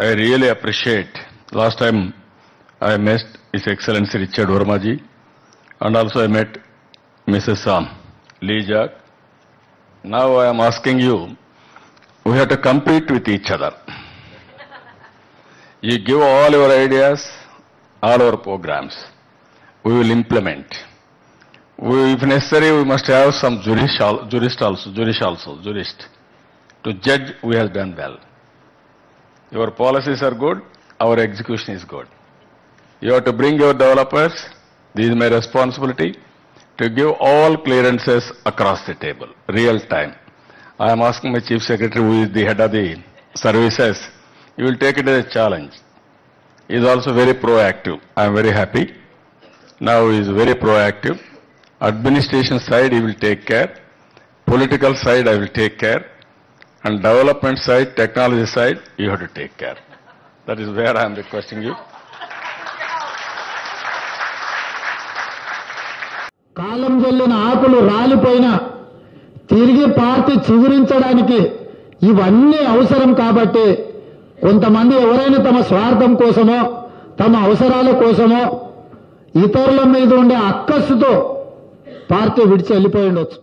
I really appreciate. Last time I met His Excellency Richard Verma ji, and also I met Mrs. Lee Jack. Now I am asking you, we have to compete with each other. You give all your ideas, all our programs. We will implement. If necessary, we must have some jurist to judge we have done well. Your policies are good, our execution is good. You have to bring your developers. This is my responsibility to give all clearances across the table, real time. I am asking my Chief Secretary, who is the head of the services, he will take it as a challenge. He is also very proactive. I am very happy. Now he is very proactive. Administration side he will take care. Political side I will take care. And development side, technology side, you have to take care. That is where I am requesting you. కాలం జల్లిన ఆకులు రాలిపోయినా తిరిగి party చిగురించడానికి ఇవన్నీ అవసరం కాబట్టి కొంతమంది ఎవరైనా తమ స్వార్థం కోసమో తమ అవసరాల కోసమో ఇతరుల మీద ఉండే అక్కసుతో పార్టీ విడిచి వెళ్ళిపోయి ఉండొచ్చు.